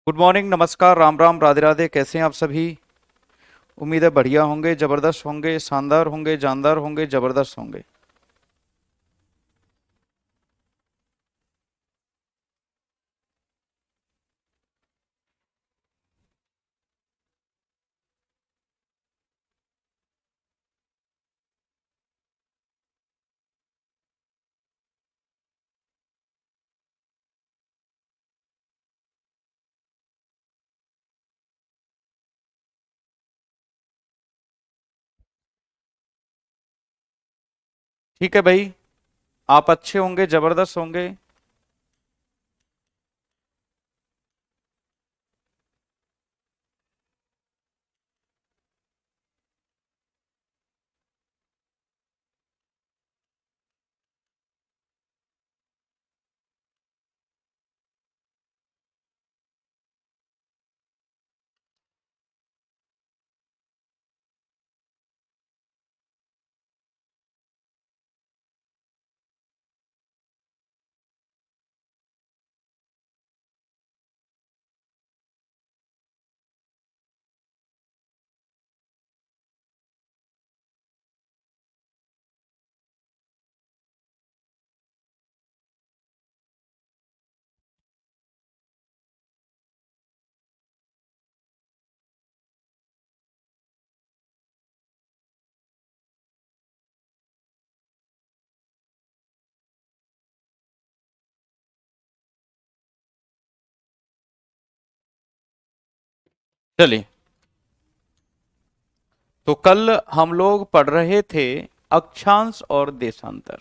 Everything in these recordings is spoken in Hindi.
गुड मॉर्निंग, नमस्कार, राम राम, राधे राधे। कैसे हैं आप सभी? उम्मीद है बढ़िया होंगे, जबरदस्त होंगे, शानदार होंगे, जानदार होंगे, जबरदस्त होंगे। ठीक है भाई। आप अच्छे होंगे, जबरदस्त होंगे। चलिए। तो कल हम लोग पढ़ रहे थे अक्षांश और देशांतर।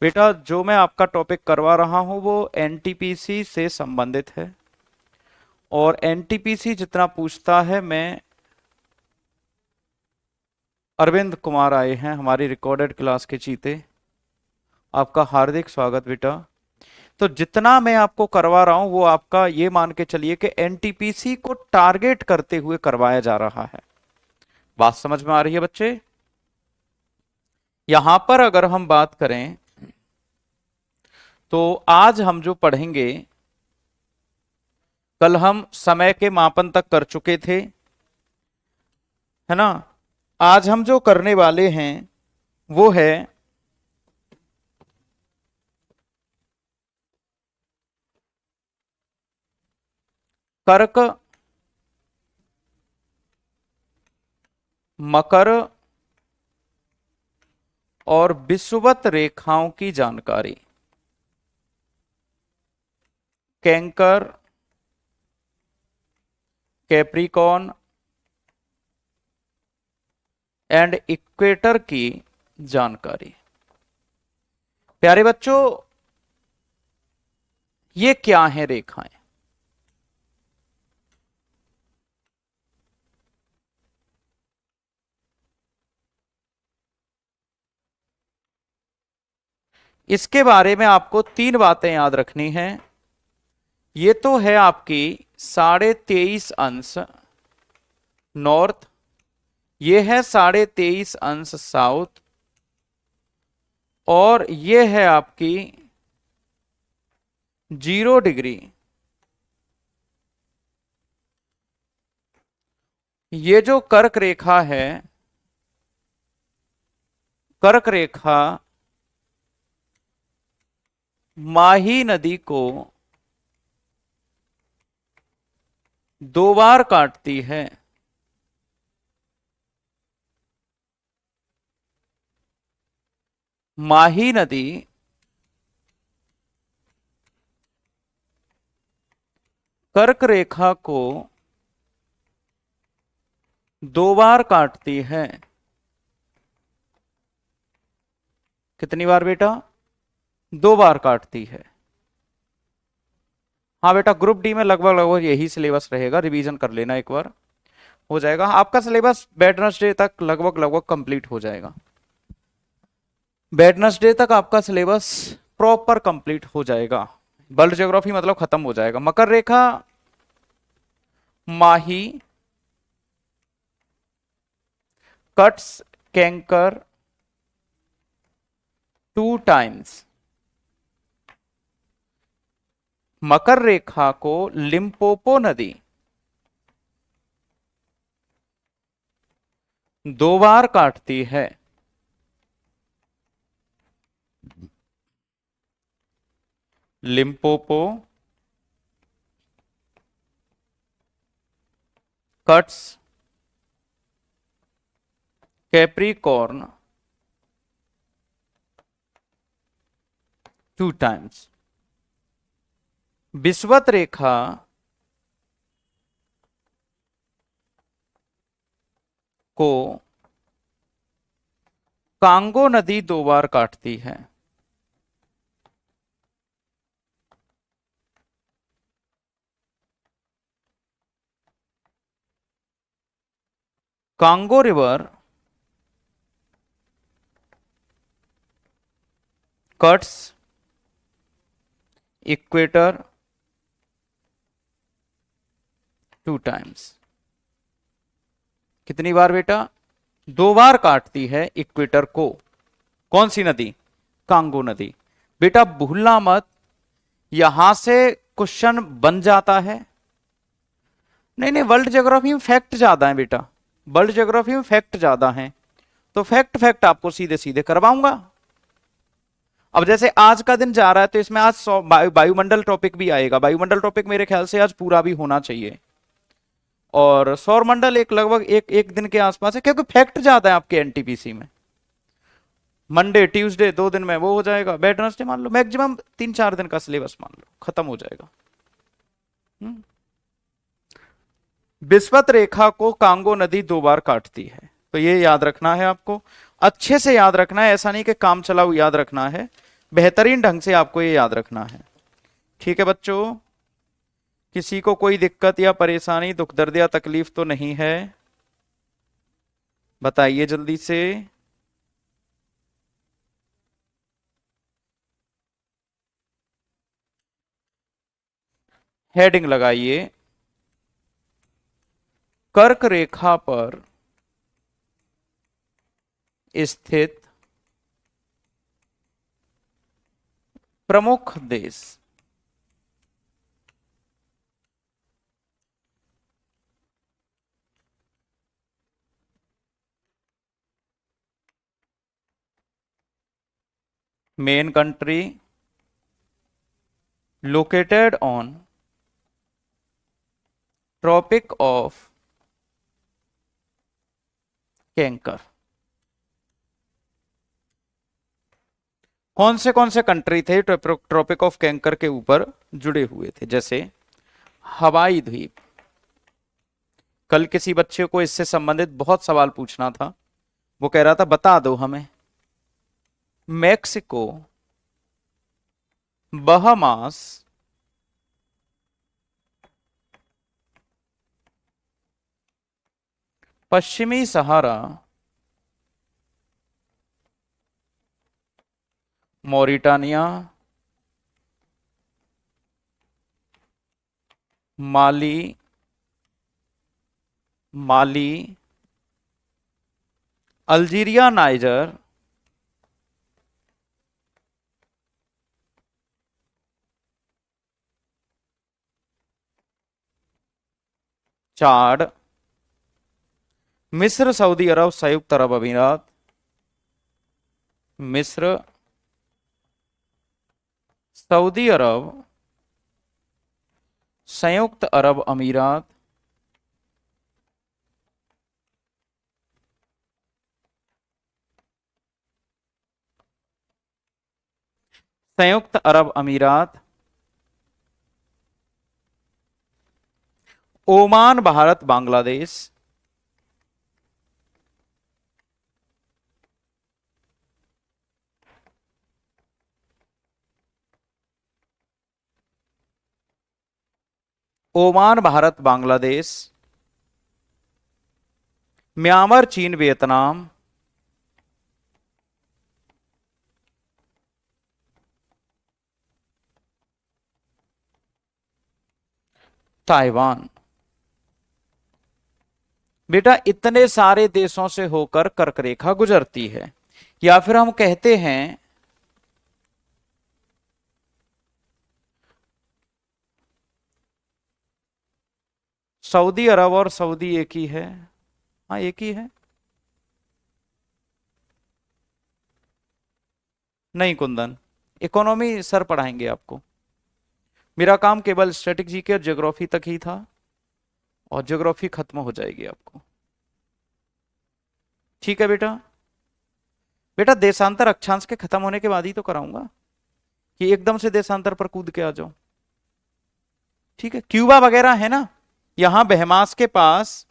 बेटा, जो मैं आपका टॉपिक करवा रहा हूं वो एनटीपीसी से संबंधित है। और एनटीपीसी जितना पूछता है, मैं अरविंद कुमार आए हैं हमारी रिकॉर्डेड क्लास के चीते। आपका हार्दिक स्वागत बेटा। तो जितना मैं आपको करवा रहा हूं वो आपका ये मान के चलिए कि एनटीपीसी को टारगेट करते हुए करवाया जा रहा है। बात समझ में आ रही है बच्चे? यहां पर अगर हम बात करें तो आज हम जो पढ़ेंगे, कल हम समय के मापन तक कर चुके थे, है ना। आज हम जो करने वाले हैं वो है कर्क, मकर और विषुवत रेखाओं की जानकारी। कैंकर, कैप्रिकॉर्न एंड इक्वेटर की जानकारी। प्यारे बच्चों, ये क्या है रेखाएं? इसके बारे में आपको तीन बातें याद रखनी हैं। ये तो है आपकी 23.5 अंश नॉर्थ, ये है 23.5 अंश साउथ, और ये है आपकी 0 डिग्री। ये जो कर्क रेखा है, कर्क रेखा माही नदी को 2 बार काटती है। माही नदी कर्क रेखा को 2 बार काटती है। कितनी बार बेटा? 2 बार काटती है। हाँ बेटा, ग्रुप डी में लगभग लगभग यही सिलेबस रहेगा, रिवीजन कर लेना एक बार, हो जाएगा आपका सिलेबस। वेडनेसडे तक लगभग लगभग कंप्लीट हो जाएगा। वेडनेसडे तक आपका सिलेबस प्रॉपर कंप्लीट हो जाएगा। वर्ल्ड ज्योग्राफी मतलब खत्म हो जाएगा। मकर रेखा माही कट्स कैंकर 2 टाइम्स। मकर रेखा को लिम्पोपो नदी 2 बार काटती है। Limpopo cuts Capricorn 2 times. विषुवत रेखा को कांगो नदी 2 बार काटती है। Congo river cuts equator 2 times. कितनी बार बेटा? 2 बार काटती है इक्वेटर को। कौन सी नदी? कांगो नदी। बेटा भूलना मत, यहां से क्वेश्चन बन जाता है। नहीं नहीं, वर्ल्ड ज्योग्राफी में फैक्ट ज्यादा है बेटा, वर्ल्ड ज्योग्राफी में फैक्ट ज्यादा है, तो फैक्ट फैक्ट आपको सीधे सीधे करवाऊंगा। अब जैसे आज का दिन जा रहा है तो इसमें आज वायुमंडल टॉपिक भी आएगा। वायुमंडल टॉपिक मेरे ख्याल से आज पूरा भी होना चाहिए, और सौरमंडल एक लगभग एक दिन के आसपास है, क्योंकि फैक्ट ज्यादा है आपके एनटीपीसी में। मंडे ट्यूसडे 2 दिन में वो हो जाएगा, वेडनेसडे मान लो, मैक्सिमम 3-4 दिन का सिलेबस मान लो खत्म हो जाएगा। विषुवत रेखा को कांगो नदी 2 बार काटती है, तो ये याद रखना है आपको, अच्छे से याद रखना है, ऐसा नहीं कि काम चलाओ याद रखना है, बेहतरीन ढंग से आपको ये याद रखना है। ठीक है बच्चों, किसी को कोई दिक्कत या परेशानी, दुख दर्द या तकलीफ तो नहीं है? बताइए जल्दी से। हेडिंग लगाइए, कर्क रेखा पर स्थित प्रमुख देश। Main country located on Tropic of Cancer. कौन से कंट्री थे ट्रॉपिक ऑफ कैंकर के ऊपर जुड़े हुए थे? जैसे हवाई द्वीप। कल किसी बच्चे को इससे संबंधित बहुत सवाल पूछना था, वो कह रहा था बता दो हमें। मैक्सिको, बहामास, पश्चिमी सहारा, मॉरिटानिया, माली, अल्जीरिया, नाइजर, चाड, मिस्र, सऊदी अरब, संयुक्त अरब अमीरात, मिस्र, सऊदी अरब, संयुक्त अरब अमीरात, संयुक्त अरब अमीरात, Oman, Bharat, Bangladesh, Oman, Bharat, Bangladesh, Myanmar, चीन, वियतनाम, ताइवान। बेटा इतने सारे देशों से होकर कर्क रेखा गुजरती है, या फिर हम कहते हैं सऊदी अरब और सऊदी एक ही है। हाँ एक ही है। नहीं कुंदन, इकोनॉमी सर पढ़ाएंगे आपको। मेरा काम केवल स्ट्रेटेजी के और ज्योग्राफी तक ही था, और ज्योग्राफी खत्म हो जाएगी आपको। ठीक है बेटा। बेटा देशांतर अक्षांश के खत्म होने के बाद ही तो कराऊंगा, कि एकदम से देशांतर पर कूद के आ जाओ। ठीक है, क्यूबा वगैरह है ना यहां बहमास के पास,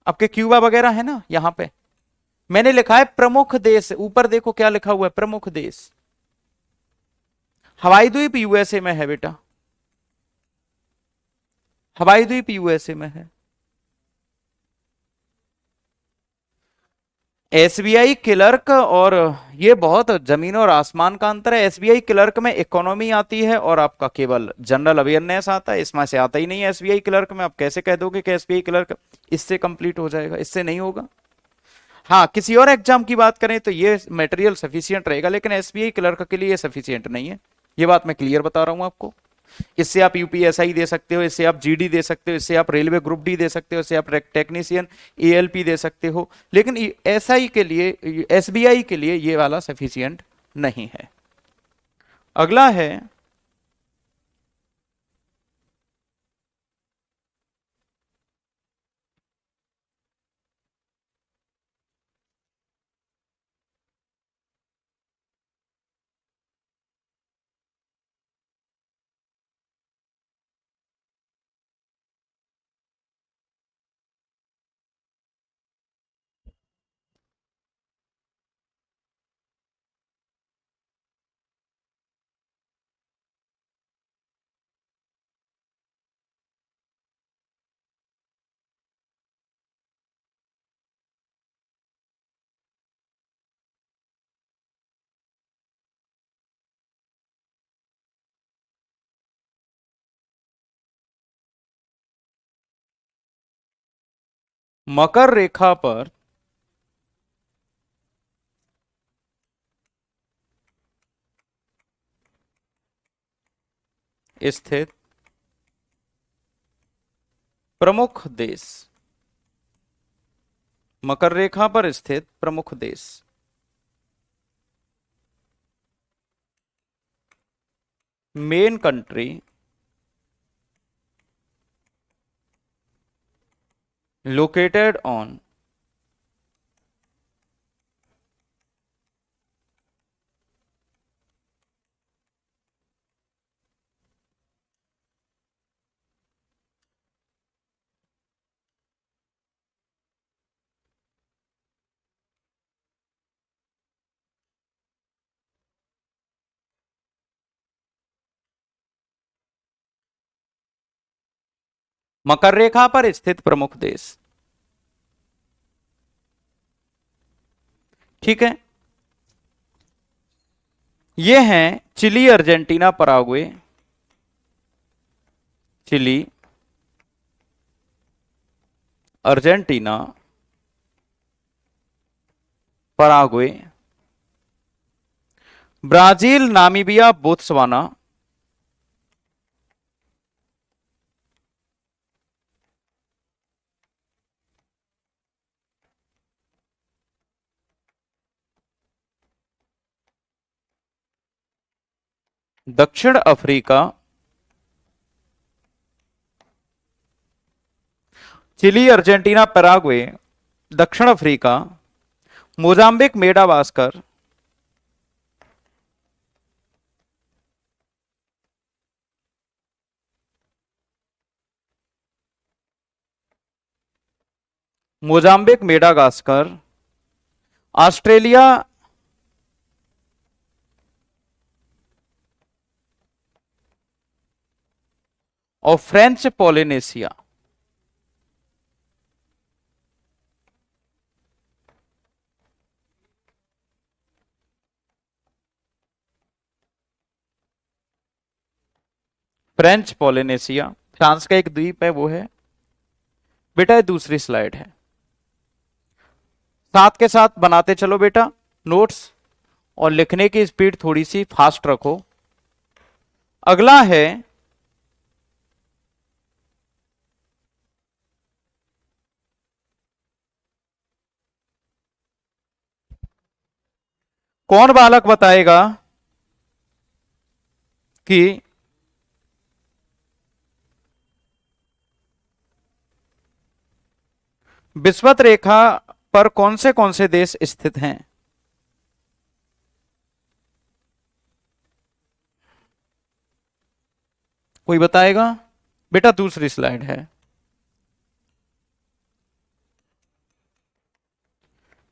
आपके क्यूबा वगैरह है ना यहां पे। मैंने लिखा है प्रमुख देश, ऊपर देखो क्या लिखा हुआ है, प्रमुख देश। हवाई द्वीप यूएसए में है बेटा, हवाई द्वीप यूएसए में है। एसबीआई क्लर्क, और ये बहुत जमीन और आसमान का अंतर है। एसबीआई क्लर्क में इकोनॉमी आती है और आपका केवल जनरल अवेयरनेस आता है, इसमें से आता ही नहीं है। एसबीआई क्लर्क में आप कैसे कह दोगे कि एसबीआई क्लर्क इससे कंप्लीट हो जाएगा, इससे नहीं होगा। हाँ किसी और एग्जाम की बात करें तो ये मटेरियल सफिशियंट रहेगा, लेकिन एसबीआई क्लर्क के लिए सफिशियंट नहीं है। ये बात मैं क्लियर बता रहा हूं आपको। इससे आप यूपीएसआई दे सकते हो, इससे आप जीडी दे सकते हो, इससे आप रेलवे ग्रुप डी दे सकते हो, इससे आप टेक्नीशियन एएलपी दे सकते हो, लेकिन एसआई के लिए, एसबीआई के लिए ये वाला सफिशियंट नहीं है। अगला है मकर रेखा पर स्थित प्रमुख देश, मकर रेखा पर स्थित प्रमुख देश। मेन कंट्री located on मकर रेखा पर स्थित प्रमुख देश। ठीक है, ये हैं Chile, Argentina, Paraguay. Chile, Argentina, Paraguay, Brazil, Namibia, Botswana, दक्षिण अफ्रीका, चिली, अर्जेंटीना, पैराग्वे, दक्षिण Africa, Mozambique, Madagascar, Mozambique, Madagascar, Australia, और French Polynesia. French Polynesia France का एक द्वीप है, वो है बेटा। ये दूसरी स्लाइड है, साथ के साथ बनाते चलो बेटा नोट्स, और लिखने की स्पीड थोड़ी सी फास्ट रखो। अगला है कौन बालक बताएगा कि विषुवत रेखा पर कौन से देश स्थित हैं? कोई बताएगा? बेटा दूसरी स्लाइड है।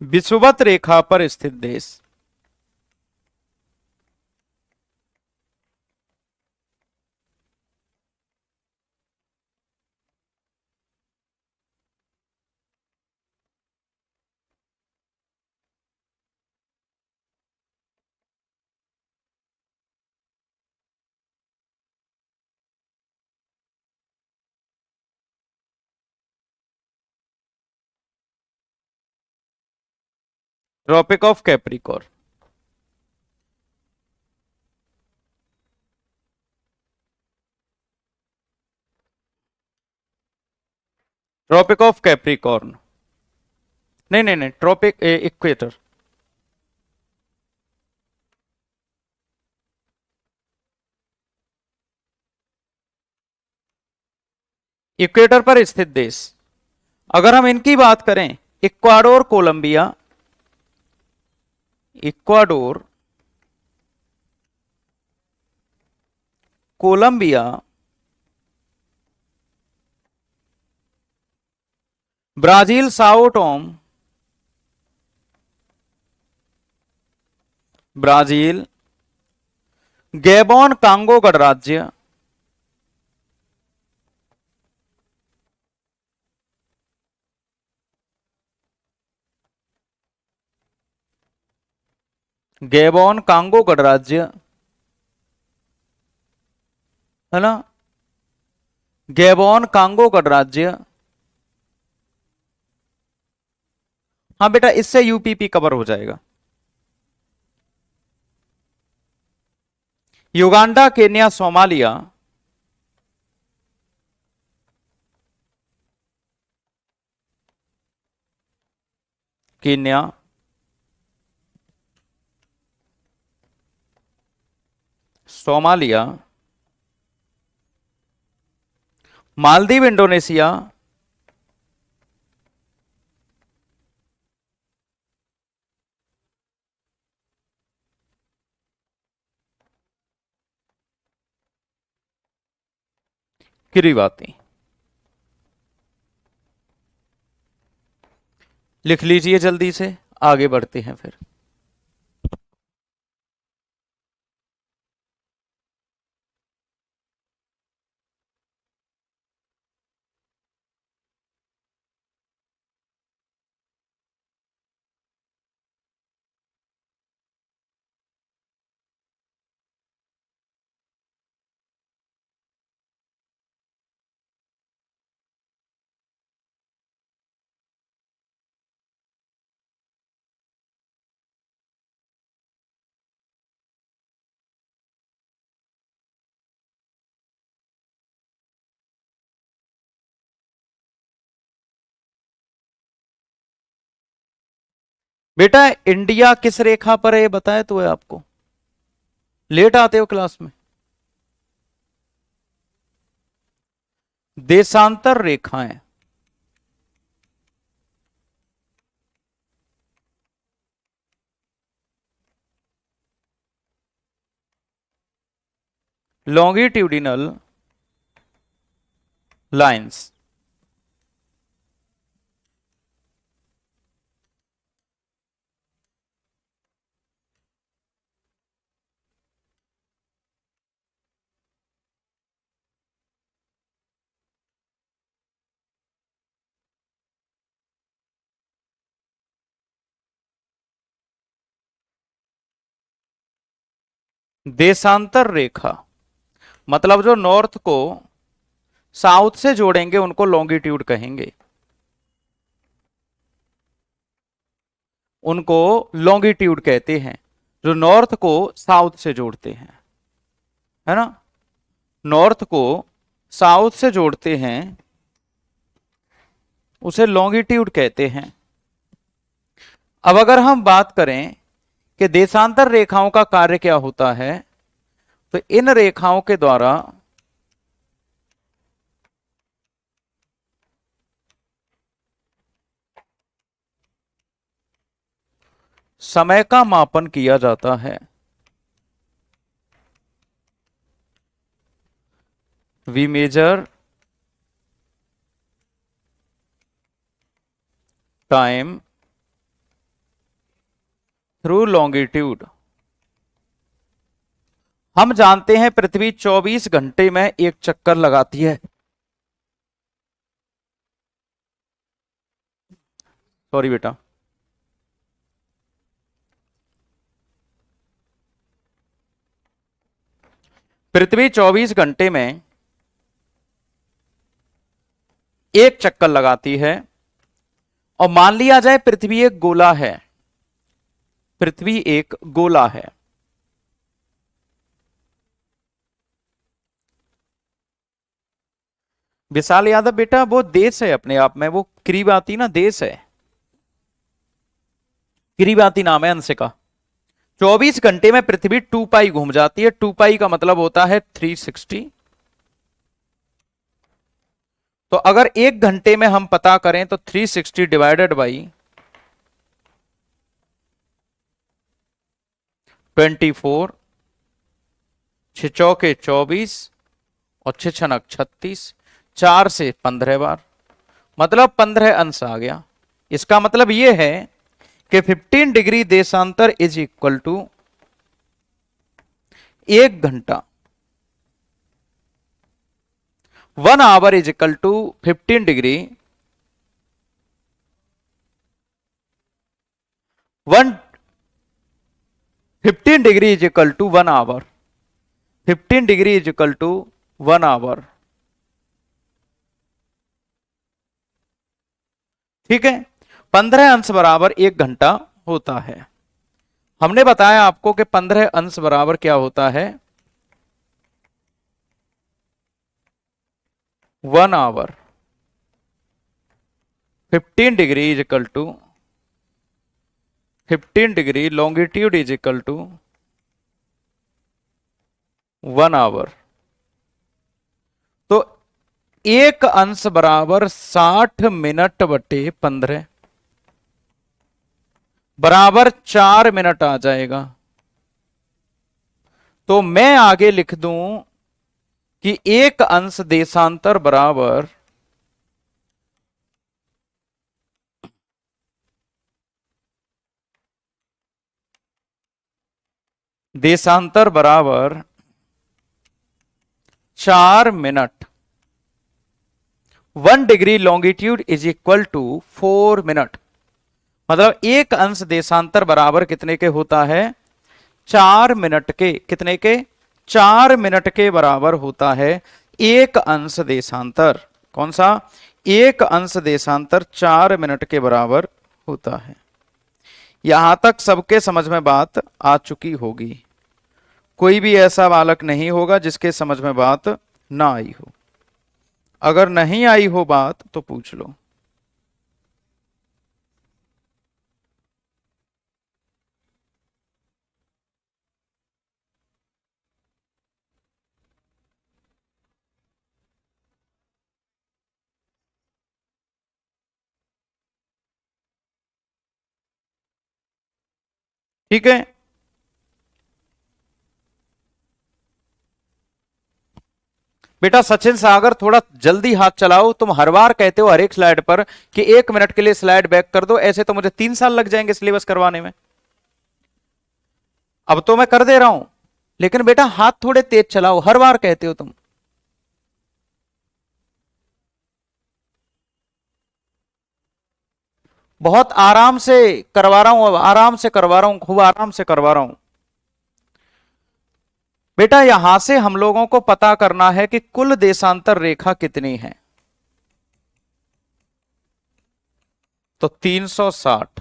विषुवत रेखा पर स्थित देश। Tropic of Capricorn. Tropic of Capricorn. नहीं नहीं नहीं, ट्रॉपिक इक्वेटर। इक्वेटर पर स्थित देश, अगर हम इनकी बात करें, Ecuador, Colombia, Ecuador, Colombia, Brazil, Sao Tome, Brazil, Gabon, Congo गणराज्य, गैबोन, कांगो गणराज्य, है ना, गैबोन, कांगो गणराज्य। हाँ बेटा, इससे यूपीपी कवर हो जाएगा। Uganda, Kenya, Somalia, Kenya, Somalia, Maldives, Indonesia, Kiribati. लिख लीजिए जल्दी से, आगे बढ़ते हैं फिर। बेटा इंडिया किस रेखा पर है, ये बताया तो है आपको? लेट आते हो क्लास में। देशांतर रेखाएं, लॉन्गिट्यूडिनल लाइंस, देशांतर रेखा मतलब जो नॉर्थ को साउथ से जोड़ेंगे उनको लॉन्गिट्यूड कहेंगे, उनको लॉन्गिट्यूड कहते हैं, जो नॉर्थ को साउथ से जोड़ते हैं, है ना, नॉर्थ को साउथ से जोड़ते हैं उसे लॉन्गिट्यूड कहते हैं। अब अगर हम बात करें कि देशांतर रेखाओं का कार्य क्या होता है। तो इन रेखाओं के द्वारा समय का मापन किया जाता है। We measure time through longitude. हम जानते हैं पृथ्वी 24 घंटे में एक चक्कर लगाती है। सॉरी बेटा, पृथ्वी 24 घंटे में एक चक्कर लगाती है। और मान लिया जाए पृथ्वी एक गोला है, पृथ्वी एक गोला है। विशाल यादव बेटा वो देश है अपने आप में, वो किरीबाती ना देश है, किरीबाती नाम है अंश का। 24 घंटे में पृथ्वी 2 पाई घूम जाती है। 2 पाई का मतलब होता है 360। तो अगर एक घंटे में हम पता करें तो 360 डिवाइडेड बाई 24, 6 चौके 24 और 6 छनक 36, 4 से 15 बार, मतलब 15 अंश आ गया। इसका मतलब यह है कि 15 डिग्री देशांतर इज इक्वल टू 1 घंटा। 1 hour is equal to 15 degree, 15 degree is equal to 1 hour. 15 degree is equal to 1 hour. ठीक है, 15 अंश बराबर 1 घंटा होता है। हमने बताया आपको कि 15 अंश बराबर क्या होता है, 1 hour. 15 degree is equal to 15 degree longitude is equal to 1 hour. तो एक अंश बराबर 60 मिनट बटे 15 बराबर 4 मिनट आ जाएगा। तो मैं आगे लिख दूं कि एक अंश देशांतर बराबर देशांतर बराबर 4 minute. 1 degree longitude is equal to 4 minute. मतलब एक अंश देशांतर बराबर कितने के होता है, 4 मिनट के। कितने के, 4 मिनट के बराबर होता है एक अंश देशांतर। कौन सा, एक अंश देशांतर 4 मिनट के बराबर होता है। यहां तक सबके समझ में बात आ चुकी होगी। कोई भी ऐसा बालक नहीं होगा जिसके समझ में बात ना आई हो। अगर नहीं आई हो बात तो पूछ लो। ठीक है, बेटा सचिन सागर थोड़ा जल्दी हाथ चलाओ। तुम हर बार कहते हो हर एक स्लाइड पर कि 1 मिनट के लिए स्लाइड बैक कर दो, ऐसे तो मुझे 3 साल लग जाएंगे सिलेबस करवाने में। अब तो मैं कर दे रहा हूं, लेकिन बेटा हाथ थोड़े तेज चलाओ, हर बार कहते हो तुम। बहुत आराम से करवा रहा हूं, अब आराम से करवा रहा हूं, खूब आराम से करवा रहा हूं। बेटा यहां से हम लोगों को पता करना है कि कुल देशांतर रेखा कितनी है। तो 360।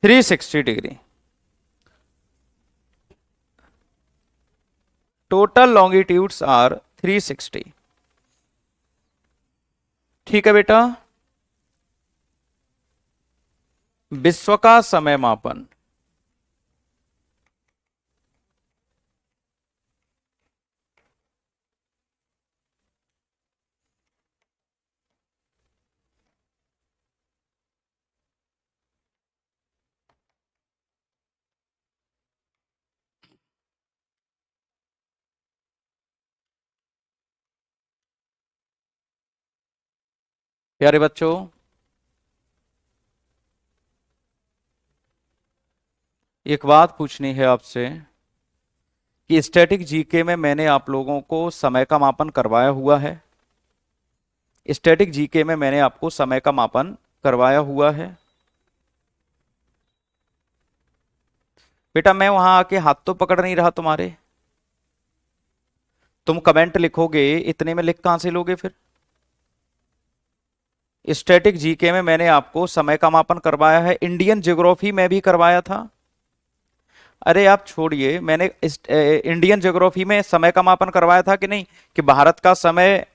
Three 360 degree. Total longitudes are 360। ठीक है बेटा। विश्व का समय मापन, प्यारे बच्चों, एक बात पूछनी है आपसे कि स्टैटिक जीके में मैंने आप लोगों को समय का मापन करवाया हुआ है। स्टैटिक जीके में मैंने आपको समय का मापन करवाया हुआ है। बेटा मैं वहां आके हाथ तो पकड़ नहीं रहा तुम्हारे। तुम कमेंट लिखोगे, इतने में लिख कहां से लोगे फिर? स्टैटिक जीके में मैंने आपको समय का मापन करवाया है, इंडियन ज्योग्राफी में भी करवाया था। अरे आप छोड़िए, मैंने इंडियन ज्योग्राफी में समय का मापन करवाया था कि नहीं, कि भारत का समय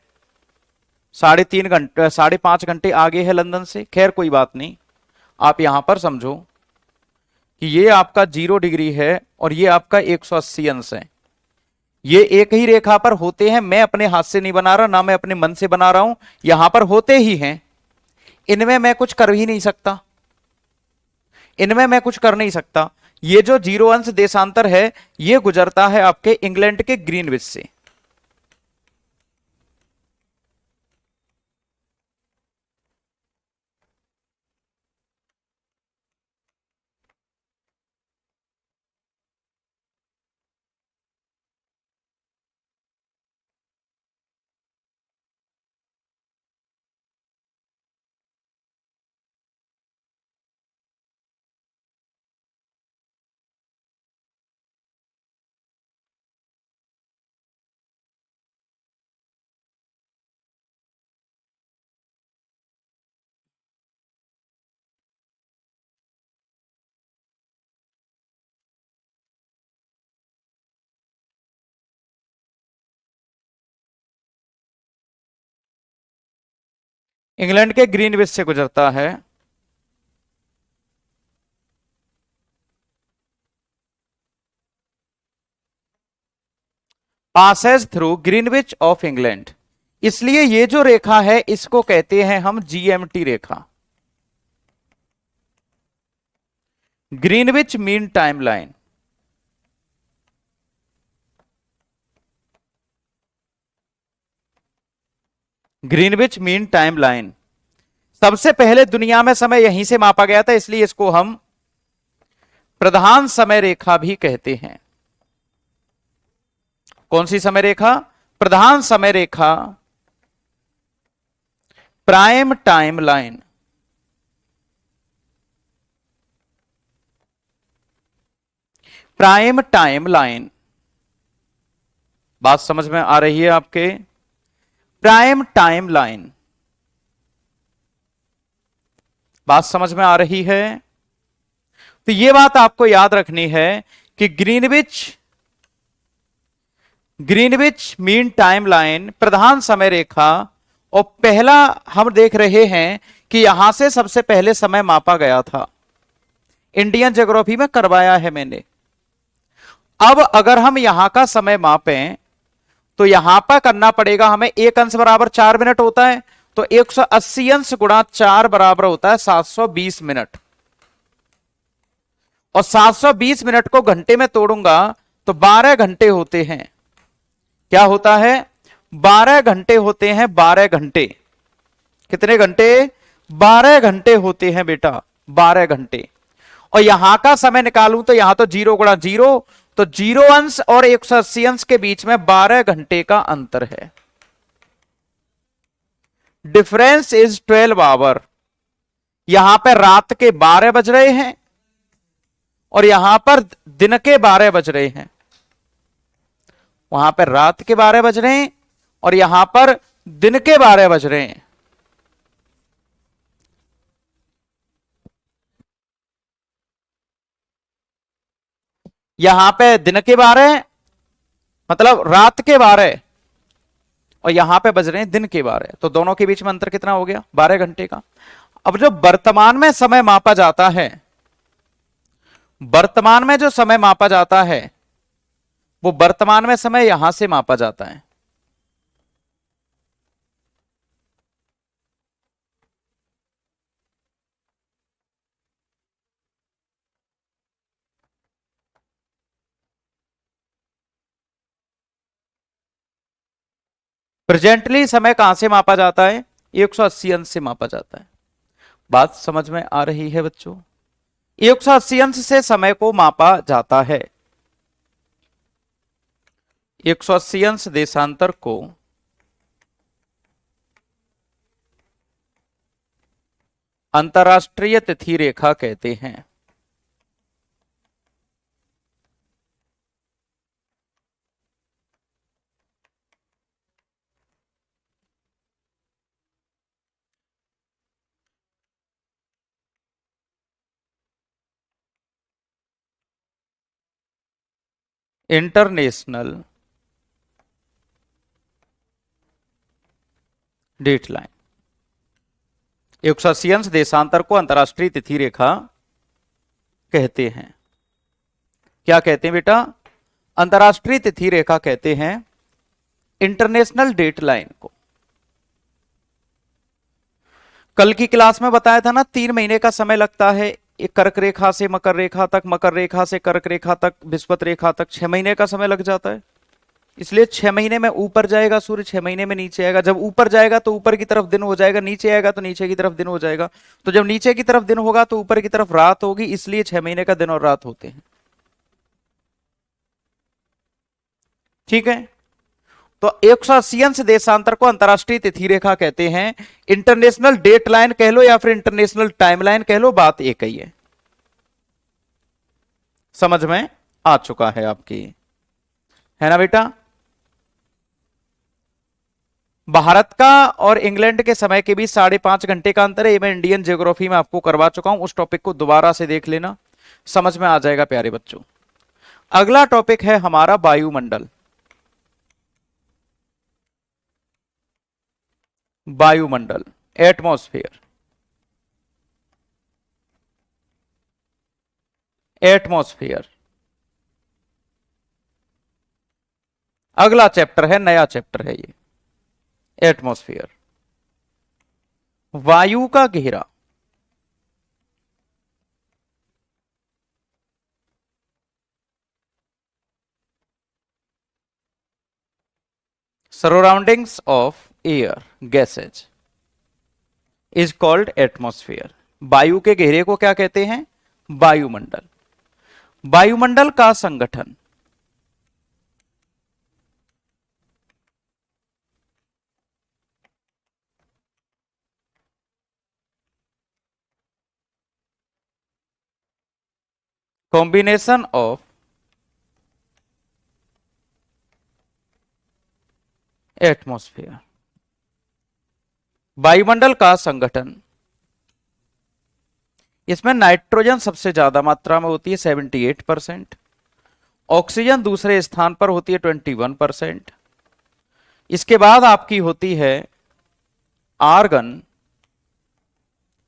3.5 घंटे 5.5 घंटे आगे है लंदन से। खैर कोई बात नहीं, आप यहां पर समझो कि ये आपका 0 डिग्री है और ये आपका 180 अंश है। ये एक ही रेखा पर होते हैं, मैं अपने हाथ से नहीं बना रहा, ना मैं अपने मन से बना रहा हूं, यहां पर होते ही हैं। इनमें मैं कुछ कर ही नहीं सकता, इनमें मैं कुछ कर नहीं सकता। ये जो 0 अंश देशांतर है, ये गुजरता है आपके इंग्लैंड के ग्रीनविच से। इंग्लैंड के ग्रीनविच से गुजरता है। Passes through Greenwich of England, इसलिए ये जो रेखा है इसको कहते हैं हम जीएमटी रेखा, Greenwich mean time line. Greenwich mean time line, सबसे पहले दुनिया में समय यहीं से मापा गया था, इसलिए इसको हम प्रधान समय रेखा भी कहते हैं। कौन सी समय रेखा? प्रधान समय रेखा, prime time line. Prime time line, बात समझ में आ रही है आपके? प्राइम टाइम लाइन, बात समझ में आ रही है? तो यह बात आपको याद रखनी है कि ग्रीनविच मीन टाइम लाइन प्रधान समय रेखा, और पहला हम देख रहे हैं कि यहां से सबसे पहले समय मापा गया था, इंडियन ज्योग्राफी में करवाया है मैंने। अब अगर हम यहां का समय मापें तो यहां पर करना पड़ेगा हमें, 1 अंश बराबर 4 मिनट होता है, तो 180 अंश गुणा 4 बराबर होता है 720 मिनट, और 720 मिनट को घंटे में तोड़ूंगा तो 12 घंटे होते हैं। क्या होता है? 12 घंटे होते हैं, 12 घंटे। कितने घंटे? 12 घंटे होते हैं बेटा, 12 घंटे। और यहां का समय निकालूं तो यहां तो 0 गुणा 0, तो 0 अंश और 180 अंश के बीच में 12 घंटे का अंतर है। Difference is 12 hour. यहां पर रात के 12 बज रहे हैं और यहां पर दिन के 12 बज रहे हैं। वहां पर रात के 12 बज रहे हैं और यहां पर दिन के 12 बज रहे हैं। यहां पे दिन के 12 मतलब रात के 12 और यहां पे बज रहे हैं दिन के 12, तो दोनों के बीच में अंतर कितना हो गया? 12 घंटे का। अब जो वर्तमान में समय मापा जाता है, वर्तमान में जो समय मापा जाता है वो वर्तमान में समय यहां से मापा जाता है। प्रेजेंटली समय कहां से मापा जाता है? 180 अंश से मापा जाता है। बात समझ में आ रही है बच्चों? 180 अंश से समय को मापा जाता है। 180 अंश देशांतर को अंतरराष्ट्रीय तिथि रेखा कहते हैं। International date line. 180 अंश देशांतर को अंतरराष्ट्रीय तिथि रेखा कहते हैं। क्या कहते हैं बेटा? अंतरराष्ट्रीय तिथि रेखा कहते हैं इंटरनेशनल डेट लाइन को। कल की क्लास में बताया था ना, 3 महीने का समय लगता है एक कर्क रेखा से मकर रेखा तक, मकर रेखा से कर्क रेखा तक, विषुवत रेखा तक 6 महीने का समय लग जाता है। इसलिए 6 महीने में ऊपर जाएगा सूर्य, 6 महीने में नीचे आएगा। जब ऊपर जाएगा तो ऊपर की तरफ दिन हो जाएगा, नीचे आएगा तो नीचे की तरफ दिन हो जाएगा। तो जब नीचे की तरफ दिन होगा तो ऊपर की तरफ रात होगी, इसलिए 6 महीने का दिन और रात होते हैं। ठीक है, तो 180 अंश देशांतर को अंतरराष्ट्रीय तिथि रेखा कहते हैं। इंटरनेशनल डेट लाइन कह लो या फिर इंटरनेशनल टाइमलाइन कह लो, बात एक ही है। समझ में आ चुका है आपकी, है ना बेटा? भारत का और इंग्लैंड के समय के बीच 5.5 घंटे का अंतर है। ये मैं इंडियन ज्योग्राफी में आपको करवा चुका हूं, उस टॉपिक को दोबारा से देख लेना, समझ में आ जाएगा प्यारे बच्चों। अगला टॉपिक है हमारा वायुमंडल। वायुमंडल, एटमॉस्फेयर। एटमॉस्फेयर अगला चैप्टर है, नया चैप्टर है ये, एटमॉस्फेयर। वायु का घेरा। Surroundings of air gases is called atmosphere. वायु के घेरे को क्या कहते हैं? वायुमंडल। वायुमंडल का संगठन। Combination of atmosphere. वायुमंडल का संगठन, इसमें नाइट्रोजन सबसे ज्यादा मात्रा में होती है 78%, ऑक्सीजन दूसरे स्थान पर होती है 21%, इसके बाद आपकी होती है आर्गन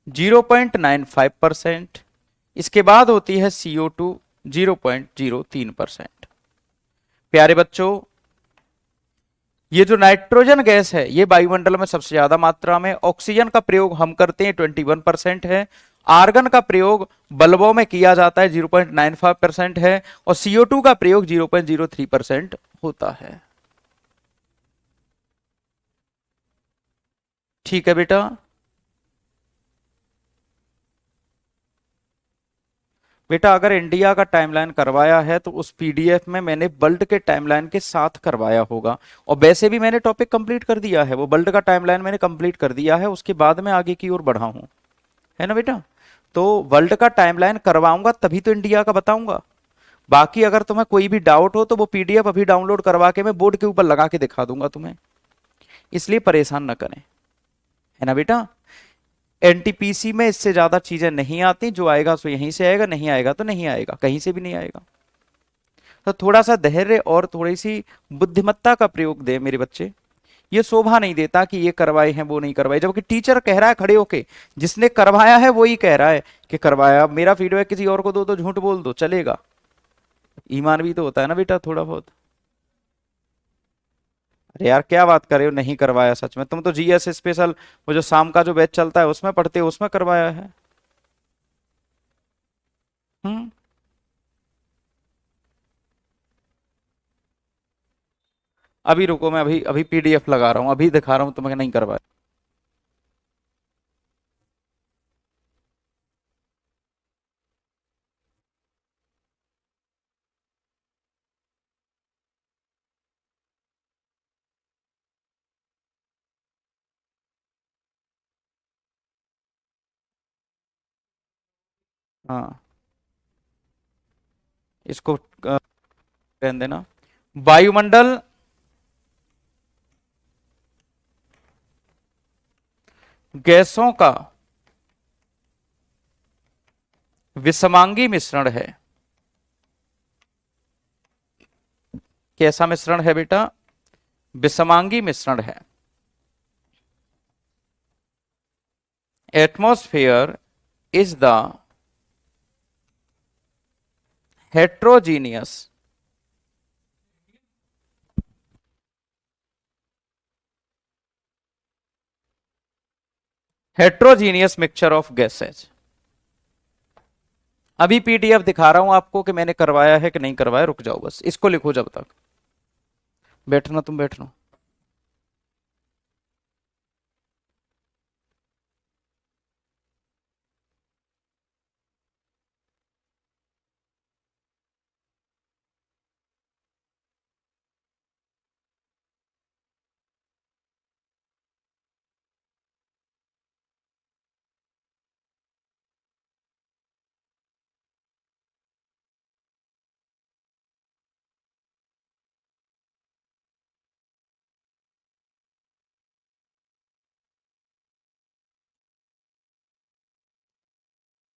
0.95%, इसके बाद होती है CO2 0.03%। प्यारे बच्चों, ये जो नाइट्रोजन गैस है ये वायुमंडल में सबसे ज्यादा मात्रा में, ऑक्सीजन का प्रयोग हम करते हैं 21% है, आर्गन का प्रयोग बल्बों में किया जाता है 0.95% है, और CO2 का प्रयोग 0.03% होता है। ठीक है बेटा? बेटा अगर इंडिया का टाइमलाइन करवाया है तो उस पीडीएफ में मैंने वर्ल्ड के टाइमलाइन के साथ करवाया होगा, और वैसे भी मैंने टॉपिक कंप्लीट कर दिया है, वो वर्ल्ड का टाइमलाइन मैंने कंप्लीट कर दिया है, उसके बाद में आगे की ओर बढ़ा हूं, है ना बेटा? तो वर्ल्ड का टाइमलाइन करवाऊंगा तभी तो इंडिया का बताऊंगा। बाकी अगर तुम्हें कोई भी डाउट हो तो वो पीडीएफ अभी डाउनलोड करवा के मैं बोर्ड के ऊपर लगा के दिखा दूंगा तुम्हें, इसलिए परेशान न करें, है ना बेटा? एनटीपीसी में इससे ज्यादा चीजें नहीं आती, जो आएगा सो यहीं से आएगा, नहीं आएगा तो नहीं आएगा, कहीं से भी नहीं आएगा। तो थोड़ा सा धैर्य और थोड़ी सी बुद्धिमत्ता का प्रयोग दे मेरे बच्चे। ये शोभा नहीं देता कि ये करवाए हैं वो नहीं करवाए, जबकि टीचर कह रहा है खड़े होके, जिसने करवाया है वो ही कह रहा है कि करवाया। अब मेरा फीडबैक किसी और को दो तो झूठ बोल दो चलेगा, ईमान भी तो होता है ना बेटा थोड़ा बहुत। अरे यार क्या बात कर रहे हो, नहीं करवाया सच में? तुम तो जीएस स्पेशल वो जो शाम का जो बैच चलता है उसमें पढ़ते हो, उसमें करवाया है। हम्म। अभी रुको, मैं अभी अभी पीडीएफ लगा रहा हूँ, अभी दिखा रहा हूँ तुम्हें नहीं करवाया। हाँ, इसको रहने देना। वायुमंडल गैसों का विषमांगी मिश्रण है। कैसा मिश्रण है बेटा? विषमांगी मिश्रण है। Atmosphere is the heterogeneous heterogeneous mixture of gases. अभी पीडीएफ दिखा रहा हूं आपको कि मैंने करवाया है कि नहीं करवाया, रुक जाओ बस इसको लिखो जब तक। बैठना, तुम बैठना।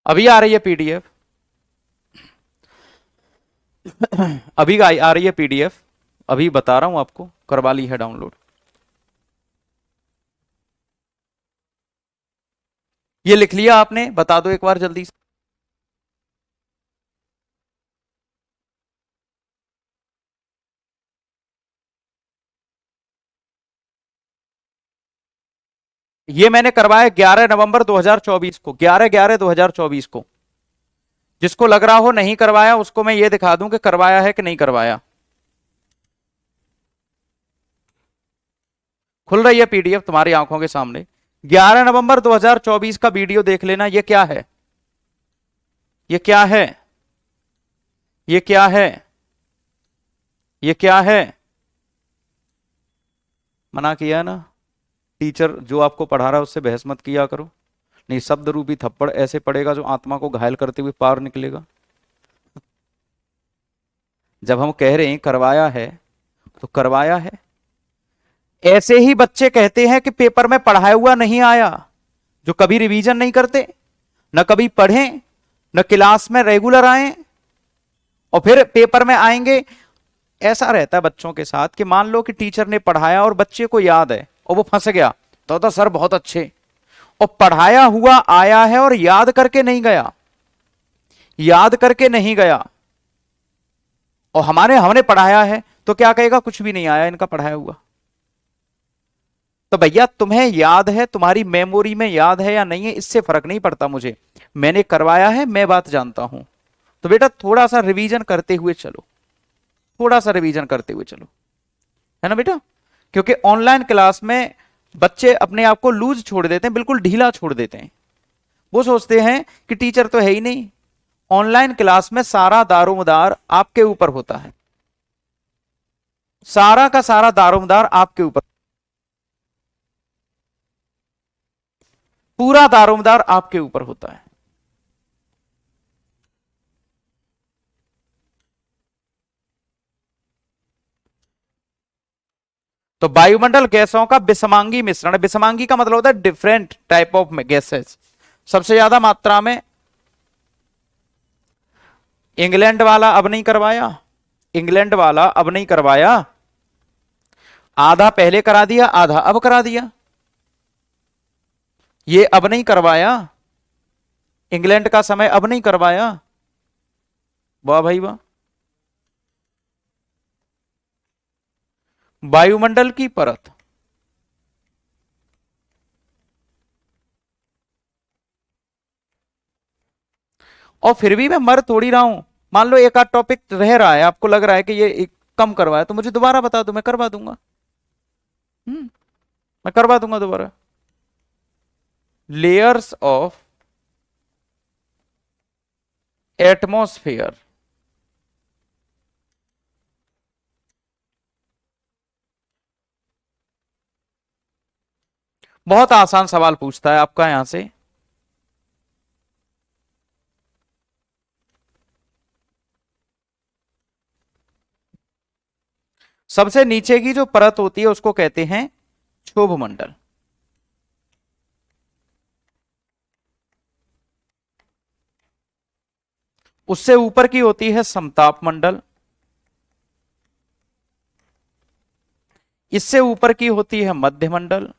अभी आ रही है पीडीएफ, अभी आ रही है पीडीएफ, अभी बता रहा हूं आपको, करवा ली है डाउनलोड। ये लिख लिया आपने? बता दो एक बार जल्दी से। ये मैंने करवाया 11 नवंबर 2024 को, 11/11/2024 को। जिसको लग रहा हो नहीं करवाया उसको मैं ये दिखा दूं कि करवाया है कि नहीं करवाया। खुल रही है पीडीएफ तुम्हारी आंखों के सामने। 11 नवंबर 2024 का वीडियो देख लेना। ये क्या है? ये क्या है? ये क्या है? ये क्या है? मना किया है ना? टीचर जो आपको पढ़ा रहा है उससे बहस मत किया करो, नहीं शब्द रूपी थप्पड़ ऐसे पड़ेगा जो आत्मा को घायल करते हुए पार निकलेगा। जब हम कह रहे हैं करवाया है तो करवाया है। ऐसे ही बच्चे कहते हैं कि पेपर में पढ़ाया हुआ नहीं आया, जो कभी रिवीजन नहीं करते, न कभी पढ़ें, न क्लास में रेगुलर आए, और फिर पेपर में आएंगे। ऐसा रहता है बच्चों के साथ कि मान लो कि टीचर ने पढ़ाया और बच्चे को याद है और वो फंस गया, तो सर बहुत अच्छे, और पढ़ाया हुआ आया है और याद करके नहीं गया, याद करके नहीं गया, और हमने पढ़ाया है तो क्या कहेगा? कुछ भी नहीं आया इनका पढ़ाया हुआ। तो भैया तुम्हें याद है, तुम्हारी मेमोरी में याद है या नहीं है, इससे फर्क नहीं पड़ता मुझे, मैंने करवाया है, मैं बात जानता हूं। तो बेटा थोड़ा सा रिवीजन करते हुए चलो, थोड़ा सा रिवीजन करते हुए चलो, है ना बेटा? क्योंकि ऑनलाइन क्लास में बच्चे अपने आप को लूज छोड़ देते हैं, बिल्कुल ढीला छोड़ देते हैं। वो सोचते हैं कि टीचर तो है ही नहीं। ऑनलाइन क्लास में सारा दारोमदार आपके ऊपर होता है, सारा का सारा दारोमदार आपके ऊपर, पूरा दारोमदार आपके ऊपर होता है। तो वायुमंडल गैसों का विषमांगी मिश्रण, विषमांगी का मतलब होता है डिफरेंट टाइप ऑफ गैसेस। सबसे ज्यादा मात्रा में इंग्लैंड वाला अब नहीं करवाया, इंग्लैंड वाला अब नहीं करवाया, आधा पहले करा दिया, आधा अब करा दिया। ये अब नहीं करवाया, इंग्लैंड का समय अब नहीं करवाया। वाह भाई वाह। वायुमंडल की परत, और फिर भी मैं मर थोड़ी रहा हूं। मान लो एक आध टॉपिक रह रहा है, आपको लग रहा है कि ये कम करवाया, तो मुझे दोबारा बता दो, मैं करवा दूंगा। मैं करवा दूंगा दोबारा। लेयर्स ऑफ एटमॉस्फेयर, बहुत आसान सवाल पूछता है आपका यहां से। सबसे नीचे की जो परत होती है उसको कहते हैं क्षोभ मंडल। उससे ऊपर की होती है समताप मंडल। इससे ऊपर की होती है मध्य मंडल।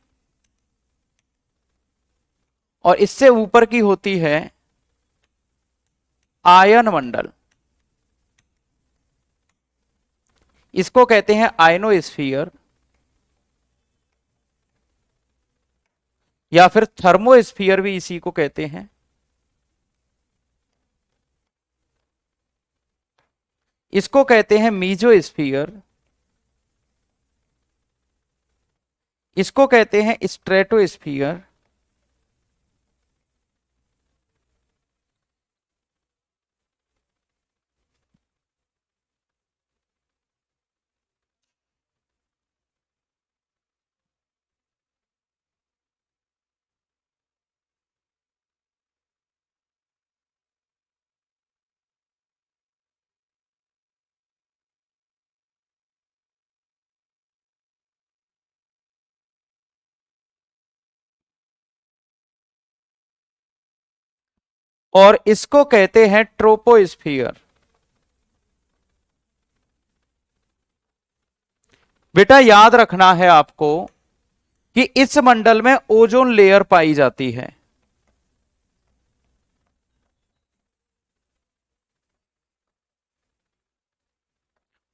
और इससे ऊपर की होती है आयन मंडल। इसको कहते हैं आयनोस्फीयर या फिर थर्मोस्फीयर भी इसी को कहते हैं। इसको कहते हैं मीजोस्फीयर। इसको कहते हैं स्ट्रेटोस्फीयर। और इसको कहते हैं ट्रोपोस्फियर। बेटा याद रखना है आपको कि इस मंडल में ओजोन लेयर पाई जाती है।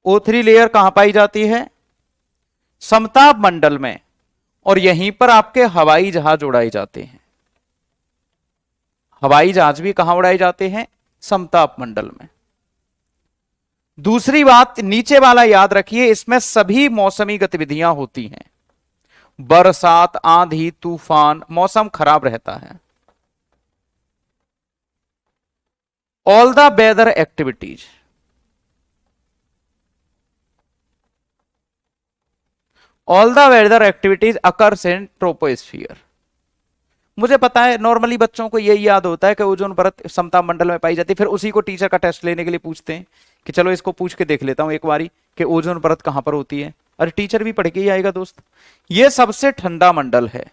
O3 लेयर कहां पाई जाती है? समताप मंडल में। और यहीं पर आपके हवाई जहाज उड़ाए जाते हैं। हवाई जहाज भी कहां उड़ाए जाते हैं? समताप मंडल में। दूसरी बात नीचे वाला याद रखिए, इसमें सभी मौसमी गतिविधियां होती हैं। बरसात, आंधी, तूफान, मौसम खराब रहता है। All the weather activities, all the weather activities occurs in troposphere. मुझे पता है नॉर्मली बच्चों को यही याद होता है कि ओजोन परत समताप मंडल में पाई जाती है, फिर उसी को टीचर का टेस्ट लेने के लिए पूछते हैं कि चलो इसको पूछ के देख लेता हूं एक बारी कि ओजोन परत कहां पर होती है। अरे टीचर भी पढ़ के ही आएगा दोस्त। ये सबसे ठंडा मंडल है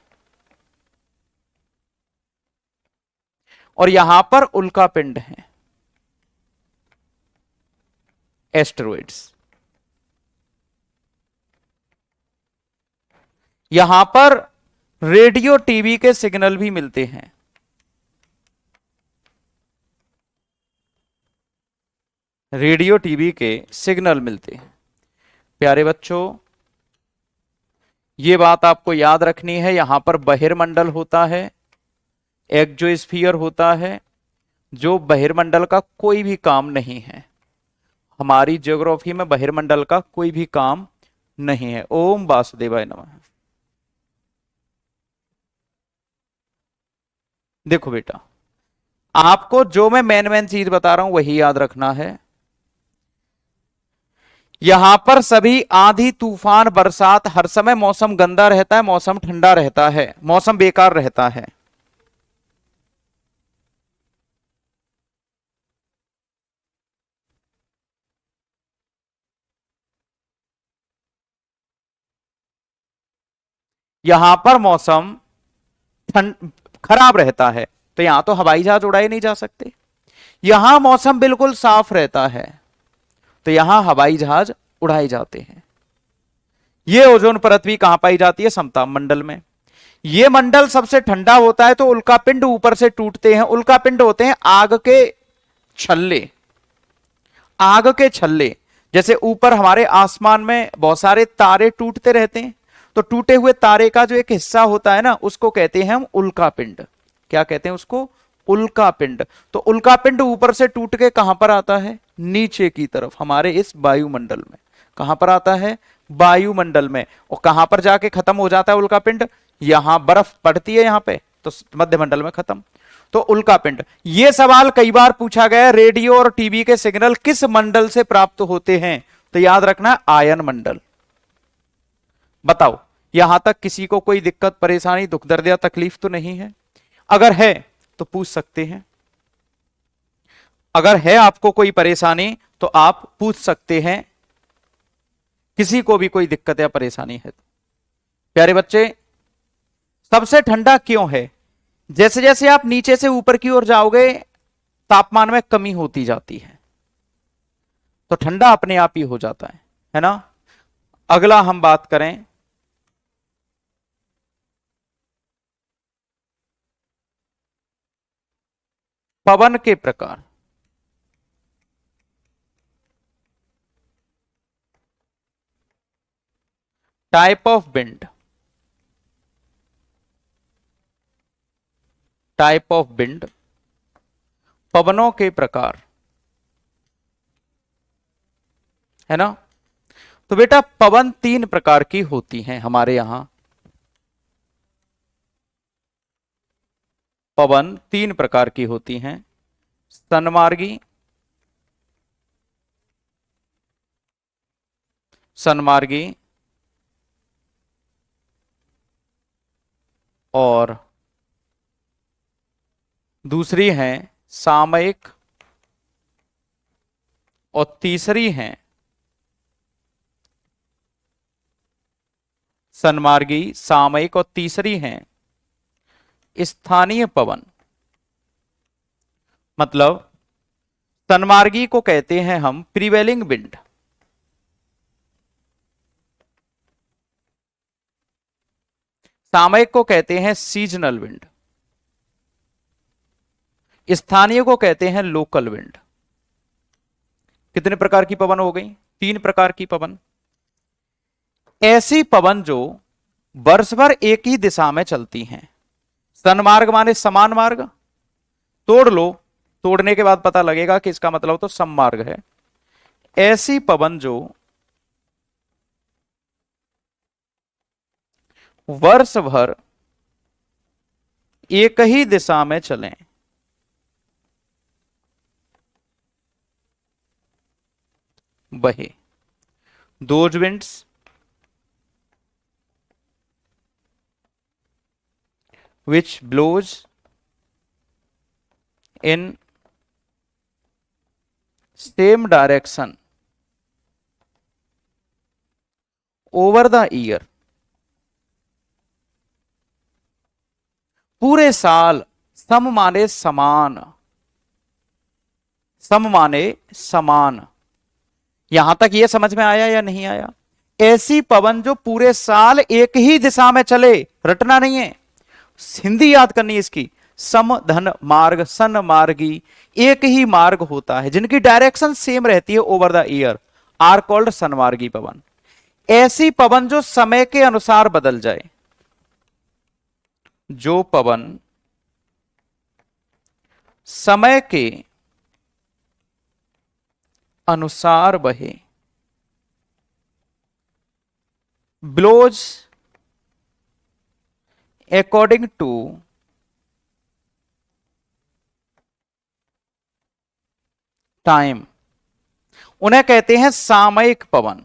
और यहां पर उल्का पिंड है, एस्टेरॉइड्स। यहां पर रेडियो टीवी के सिग्नल भी मिलते हैं। रेडियो टीवी के सिग्नल मिलते हैं। प्यारे बच्चों, यह बात आपको याद रखनी है। यहां पर बहिर्मंडल होता है, एक्सोस्फीयर होता है, जो बहिर्मंडल का कोई भी काम नहीं है। हमारी ज्योग्राफी में बहिर्मंडल का कोई भी काम नहीं है। ओम वासुदेवाय नमः। देखो बेटा, आपको जो मैं मेन मेन चीज बता रहा हूं वही याद रखना है। यहां पर सभी आंधी, तूफान, बरसात, हर समय मौसम गंदा रहता है, मौसम ठंडा रहता है, मौसम बेकार रहता है। यहां पर मौसम ठंड खराब रहता है, तो यहां तो हवाई जहाज उड़ाए नहीं जा सकते। यहां मौसम बिल्कुल साफ रहता है, तो यहां हवाई जहाज उड़ाए जाते हैं। ये ओजोन परत भी कहां पाई जाती है? समताप मंडल में। ये मंडल सबसे ठंडा होता है तो उल्कापिंड ऊपर से टूटते हैं। उल्कापिंड होते हैं आग के छल्ले। आग के छल्ले, जैसे ऊपर हमारे आसमान में बहुत सारे तारे टूटते रहते हैं, तो टूटे हुए तारे का जो एक हिस्सा होता है ना, उसको कहते हैं हम उल्कापिंड। क्या कहते हैं उसको? उल्कापिंड। तो उल्कापिंड ऊपर से टूट के कहां पर आता है? नीचे की तरफ, हमारे इस वायुमंडल में। कहां पर आता है? वायुमंडल में। और कहां पर जाके खत्म हो जाता है उल्कापिंड? यहां बर्फ पड़ती है यहां पे, तो मध्यमंडल में खत्म। तो उल्कापिंड। यह सवाल कई बार पूछा गया, रेडियो और टीवी के सिग्नल किस मंडल से प्राप्त होते हैं? तो याद रखना, आयन मंडल। बताओ, यहां तक किसी को कोई दिक्कत, परेशानी, दुख दर्द या तकलीफ तो नहीं है? अगर है तो पूछ सकते हैं। अगर है आपको कोई परेशानी तो आप पूछ सकते हैं, किसी को भी कोई दिक्कत या परेशानी है तो। प्यारे बच्चे, सबसे ठंडा क्यों है? जैसे जैसे आप नीचे से ऊपर की ओर जाओगे, तापमान में कमी होती जाती है, तो ठंडा अपने आप ही हो जाता है ना? अगला हम बात करें पवन के प्रकार। Type of wind. Type of wind, पवनों के प्रकार, है ना? तो बेटा, पवन 3 प्रकार की होती हैं हमारे यहां। पवन 3 प्रकार की होती हैं। सन्मार्गी, सन्मार्गी और दूसरी है सामयिक, और तीसरी है सन्मार्गी, सामयिक और तीसरी है स्थानीय पवन। मतलब सन्मार्गी को कहते हैं हम प्रिवेलिंग विंड, सामयिक को कहते हैं सीजनल विंड, स्थानीय को कहते हैं लोकल विंड। कितने प्रकार की पवन हो गई? 3 प्रकार की पवन। ऐसी पवन जो वर्ष भर एक ही दिशा में चलती हैं। सन्मार्ग माने समान मार्ग, तोड़ लो, तोड़ने के बाद पता लगेगा कि इसका मतलब तो सममार्ग है। ऐसी पवन जो वर्ष भर एक ही दिशा में चलें, वही those winds which blows in same direction over the year। पूरे साल, सम माने समान, सम माने समान। यहां तक ये समझ में आया या नहीं आया? ऐसी पवन जो पूरे साल एक ही दिशा में चले, रटना नहीं है, हिंदी याद करनी है इसकी। सम धन मार्ग, सन मार्गी, एक ही मार्ग होता है, जिनकी डायरेक्शन सेम रहती है over the year, are called सनमार्गी पवन। ऐसी पवन जो समय के अनुसार बदल जाए, जो पवन समय के अनुसार बहे, ब्लोज अकॉर्डिंग टू टाइम, उन्हें कहते हैं सामयिक पवन।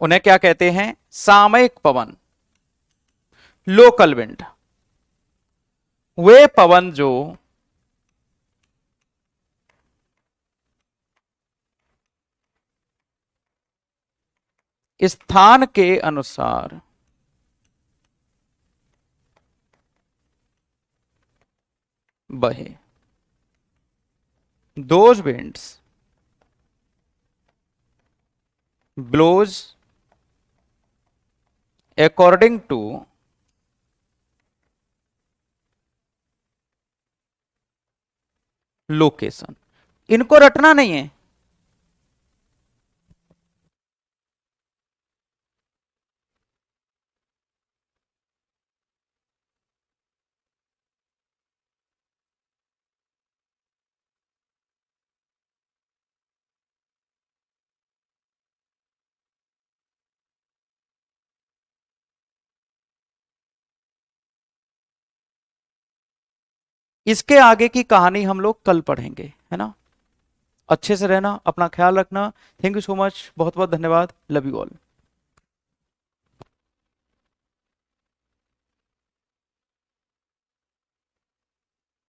उन्हें क्या कहते हैं? सामयिक पवन, लोकल विंड। वे पवन जो स्थान के अनुसार बहे, those winds blows according to location. इनको रटना नहीं है। इसके आगे की कहानी हम लोग कल पढ़ेंगे, है ना। अच्छे से रहना, अपना ख्याल रखना। थैंक यू सो मच, बहुत बहुत धन्यवाद। Love you all.